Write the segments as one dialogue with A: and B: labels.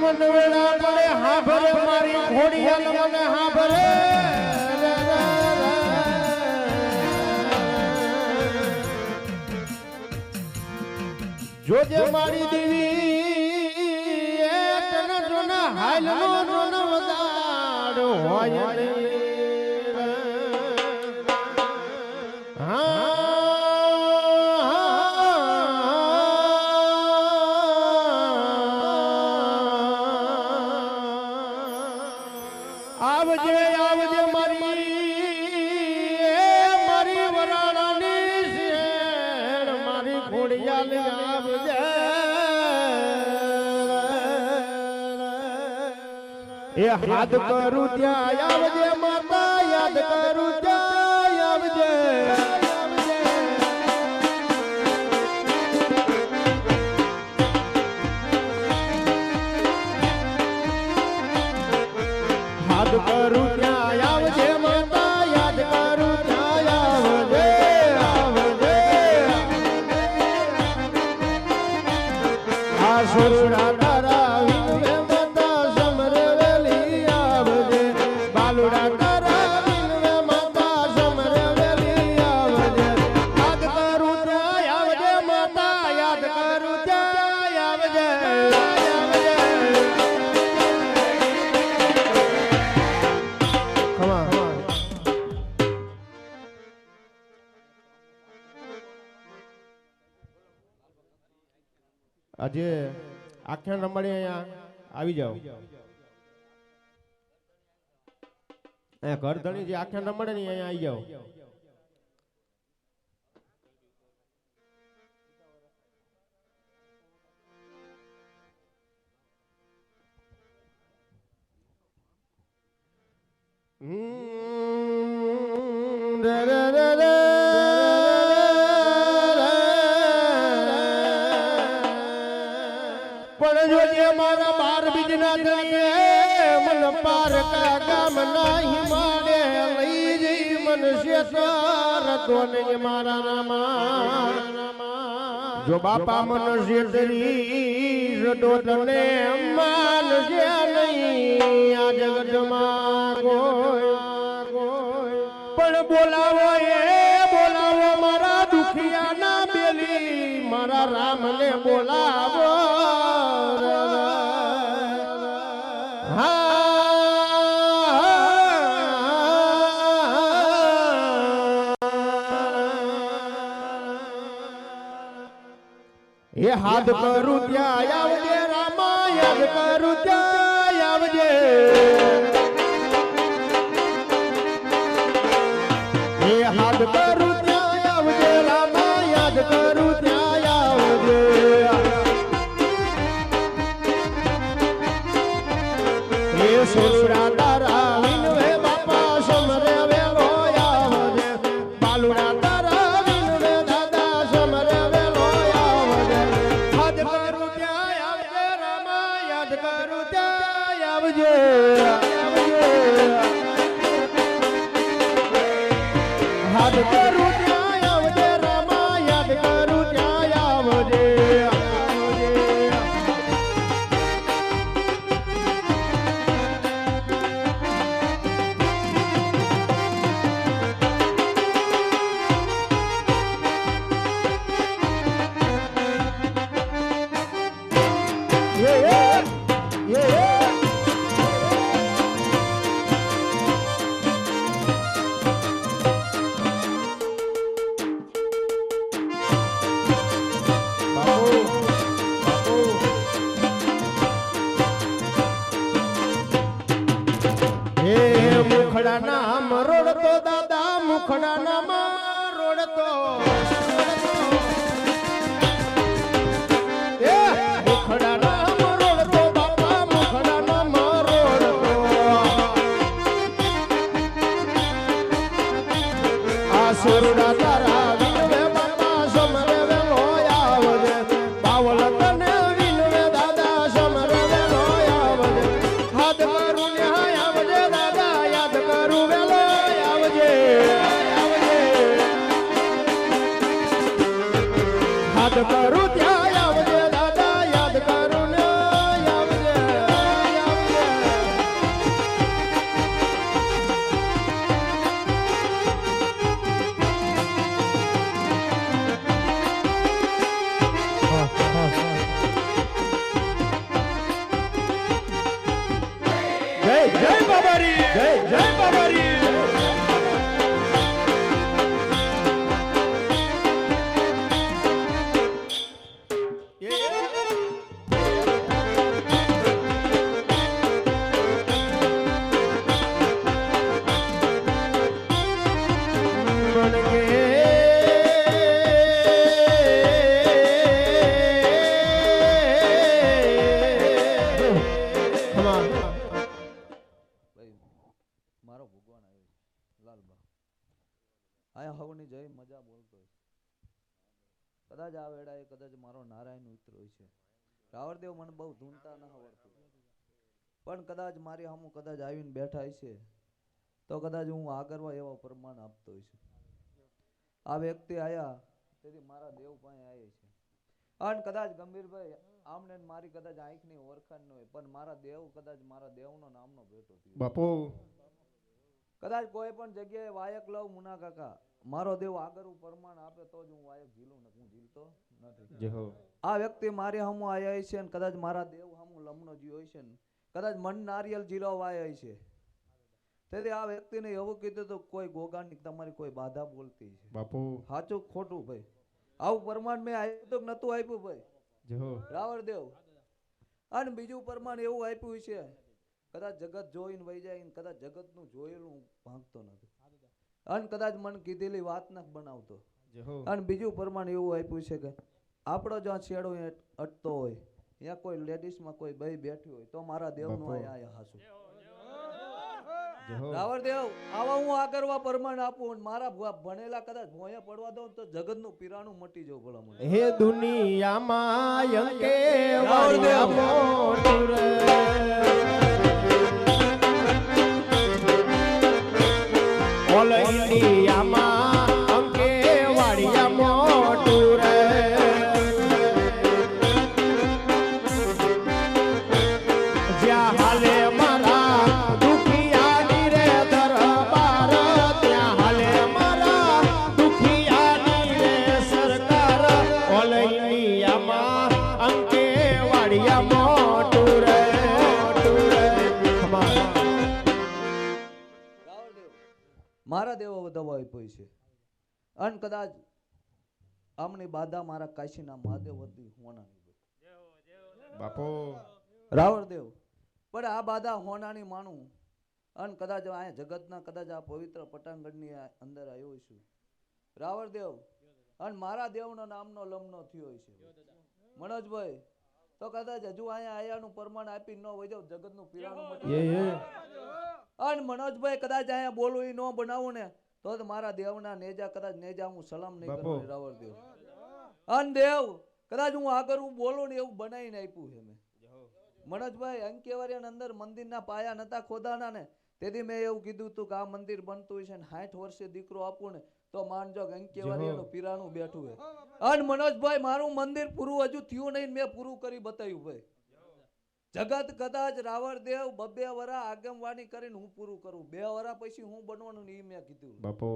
A: મનવેડા પડે હાભરે મારી ઘોડિયા મને હાભરે જોજે મારી દેવી તને જોના હાલનો જોનો વગાડ હોય આવજે આવજે મારી વરાણાની શેર મારી ઘોડિયાલ આવજે એ હાથ કરું ત્યાં આવજે માતા યાદ કરું ત્યાં આવજે યાદ કરું ત્યાં આવજે માતા યાદ કરું ત્યાં આવજે આવજે આ સુરડા તારા વિનવે માતા સમરે વેલી આવજે બાલુડા તારા વિનવે માતા સમરે વેલી આવજે યાદ કરું ત્યાં આવજે માતા યાદ કરું ત્યાં આવજે આજે આખ્યાન રમણી અહીંયા આવી જાઓ અહીંયા ઘર ધણી જે આખ્યાન રમણે ને અહીંયા આવી જાઓ પણ જોજે મારા બાર બીજના ધણીએ મન પારકા ગામ ના હિમાડે લઈ જઈ મન શેતર તો ને મારા નામા જો બાપા મન શેતરી રડો તને માન છે નહીં આ જગતમાં કોઈ પણ બોલાવો મારા દુખિયા ના બેલી મારા રામને બોલાવો એ હાથ કરું ત્યાં આવજે રામા યાદ કરું ત્યાં આવજે એ હાથ કરું ત્યાં આવજે રામા યાદ કરું ત્યાં આવજે એ સુરડા તારા વિનવે બાપા સમરે વેલો આવજે બાલુડા તારા વિનવે દાદા સમરે વેલો આવજે હાથ કરું ત્યાં આવજે રામા યાદ કરું ત્યાં આવજે હાથ કરું ત્યાં આવજે રામા યાદ કરું ત્યાં આવજે મુખડા નામ રોડતો દાદા મુખડા નામ રોડતો મુખડા નામ રોડતો બાપા મુખડા નામ રોડતો આ સુરડા તારા વિનવે બાપા સમરે વેલો આવજે બાવલ તને વિનવે દાદા સમરે વેલો આવજે હાથ કરું ને આવજે દાદા યાદ કરું વેલો આવજે કરું ત્યાં આવજે દાદા યાદ કરું ને આવજે આવજે જય જય બાબારી જય જય બાબારી
B: મારો ભગવાન આવ્યો લાલબા આયા હવની જય મજા બોલતો કદાચ આ વેળાએ કદાચ મારો નારાયણ ઉતરો છે રાવરદેવ મને બહુ ધૂનતા ન આવડતું પણ કદાચ મારી સામું કદાચ આવીને બેઠા છે તો કદાચ હું આગળવા એવો પ્રમાણ આપતો છે આ વ્યક્તિ આયા તેથી મારા દેવ પાસે આવ્યા છે અને કદાચ ગંભીરભાઈ આમને મારી કદાચ આંખની ઓળખાણ ન હોય પણ મારા દેવ કદાચ મારા દેવનો નામનો ભેટો થયો
A: બાપુ
B: કદાચ કોઈ પણ જગ્યાએ વાયક લઉં મુના કાકા મારો દેવ આગળ પ્રમાણ આપે તો જ હું વાયક ઝીલું ને હું ઝીલતો નથી આ વ્યક્તિ મારી હમું આયા છે ને કદાચ મારા દેવ હમું લમણો જીવો છે ને કદાચ મન નારિયેલ જીલો વાયા છે તેથી આ વ્યક્તિને એવું કીધું તો કોઈ ગોગાની તમારી કોઈ બાધા બોલતી છે
A: બાપુ
B: સાચું ખોટું ભાઈ આવું પ્રમાણ મેં આપ્યું તો નતું આપ્યું ભાઈ રાવરદેવ અને બીજું પ્રમાણ એવું આપ્યું છે કદાચ જગત જોઈને વહી જાય ને કદાચ જગતનું જોયેલું ભાંગતો નથી અને કદાચ મન કીધેલી વાત ન બનાવતો અને બીજું પ્રમાણ એવું આપ્યું છે કે આપણો જ્યાં છેડો અટતો હોય ત્યાં કોઈ લેડીઝમાં કોઈ ભાઈ બેઠી હોય તો મારા દેવનું આયા હાસું રાવરદેવ આવા હું આ કરવા પ્રમાણ આપું મારા ભણેલા કદાચ ભોયા પડવા દઉં તો જગતનું પીરાણું મટી જવું ભલા મને
A: હે દુનિયામાં અંકે રાવરદેવ મોટું રે ઓલ ઇન્ડિયામાં અંકે વાડિયા મોટું રે જ્યાં હાલે મારા દુખિયાની રે દરબાર ત્યાં હાલે મારા દુખિયાની રે સરકાર ઓલ ઇન્ડિયામાં અંકે વાડિયા મોટું રે
B: મારા દેવો દવા આપ્યો છે અને કદાચ આમની બાધા મારા કાશીના મહાદેવ હતી હોનાની
A: બાપુ
B: રાવરદેવ પણ આ બાધા હોનાની માનું અને કદાચ આ જગતના કદાચ આ પવિત્ર પટાંગણની અંદર આવ્યો છું રાવરદેવ અને મારા દેવનો નામનો લમનો થયો છે મનોજભાઈ તો કદાચ હજુ અહીંયા આયાનું પ્રમાણ આપી ન હોય જાવ જગતનું પીરાણું મટી અને મનોજભાઈ કદાચ અહીંયા બોલું એ ન બનાવું ને તો મારા દેવના નેજા કદાચ નેજા હું સલામ નહીં કરું રાવરદેવ અને દેવ કદાચ હું આગળ હું બોલું ને એવું બનાવીને આપ્યું છે મેં મનોજભાઈ અંકેવારિયાની અંદર મંદિરના પાયા નતા ખોદાના ને તેથી મેં એવું કીધું હતું કે આ મંદિર બનતું છે ને 60 વર્ષે દીકરો આપું ને તો માનજો અંકેવારિયાનું પીરાણું બેઠું છે અને મનોજભાઈ મારું મંદિર પૂરું હજુ થયું નહીં મેં પૂરું કરી બતાવ્યું ભાઈ જગત કદાચ રાવરદેવ 2 વરા આગમવાણી કરીને હું પૂરું કરું 2 વરા પછી હું બનવાનું ને એ મેં કીધું
A: બાપુ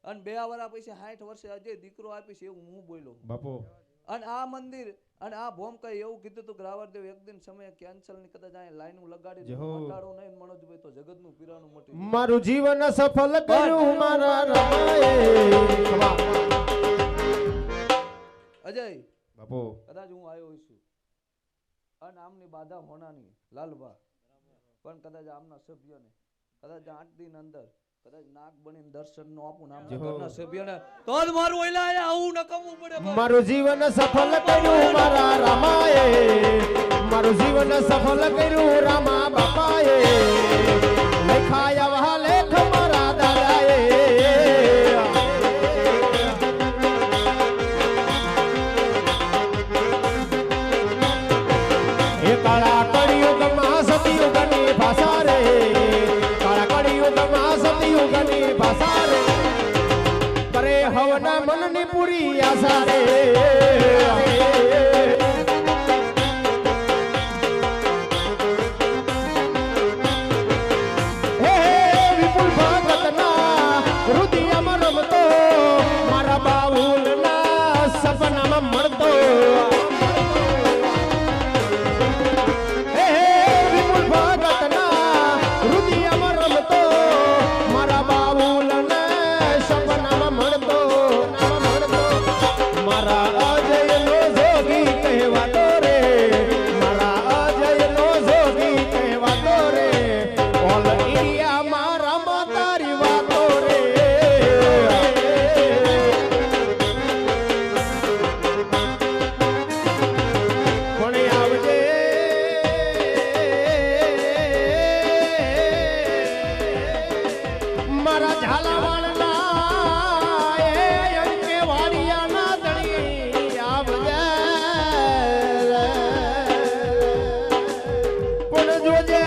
B: અને 2 વરા પછી 60 વર્ષે અજય દીકરો આપીશ એવું હું બોલ્યો
A: બાપુ
B: અને આ મંદિર અને આ ભોમ કઈ એવું કીધું હતું કે રાવરદેવ એક દિન સમયે કેન્સલ ની કદાચ આ લાઈન લગાડી મટાડો નહીં મનોજભાઈ તો જગતનું પીરાનું મટી
A: મારું જીવન સફળ કર્યું મારા રમાએ
B: અજય
A: બાપુ
B: કદાચ હું આવ્યો છું અને આમની બાધા હોનાની લાલબા પણ કદાચ આમના સભ્યોને કદાચ 8 દિન અંદર કદાચ નાક બનીને દર્શન નો આપું આમના ઘરના સભ્યોને તો જ મારું ઓલા આવું નકમવું પડે
A: મારું જીવન સફળ કર્યું મારા રામાએ મારું જીવન સફળ કર્યું રામા બાપાએ લખાયા વહા લેખ મારા દાદાએ એ કાળા કળિયુગમાં સતયુગની ભાષા રે કાળા કળિયુગમાં સતયુગની ભાષા રે કરે હવના મનની પૂરી આશા રે મારા ઝાલાવાળના એ અંકે વાડિયાના ધણી આવજે પણ જોજે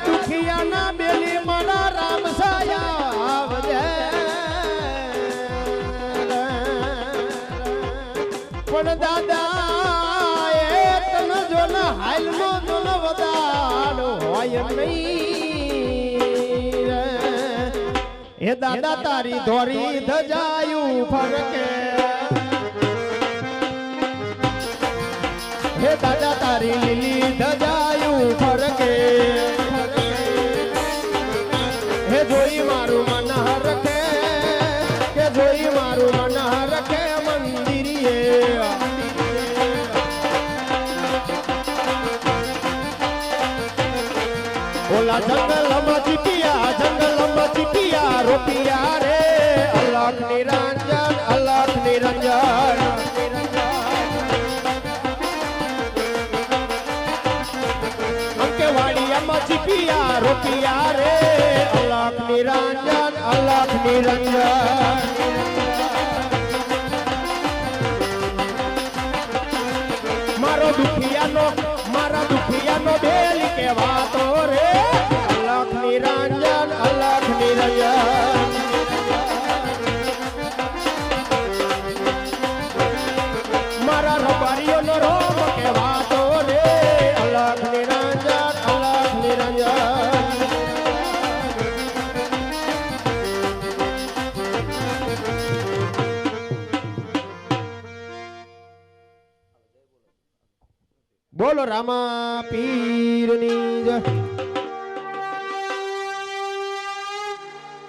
A: દુખિયાના બેલી મારા રામ સાયા આવજે પણ દાદા એ તન જો ન હાલનો જો ન વદાડ હોય નહીં હે દાદા તારી ધોરી ધજાયું ફરકે હે દાદા તારી લીલી ધજાયું ફરકે હે જોઈ મારું મન રખે કે જોઈ મારું મન રખે મંદિરીએ ઓલા જંગલમાં ચીપિયા રોપિયા રે અલખ નિરંજન અંકેવાડિયામાં ચીપિયા રોપિયા રે અલખ નિરંજન મારા દુખિયાનો બેલી કેવાતો રે અલખ નિરંજન મારા રબારીઓનો રોમ કેવાતો રે અલખ નિરંજન બોલો રામા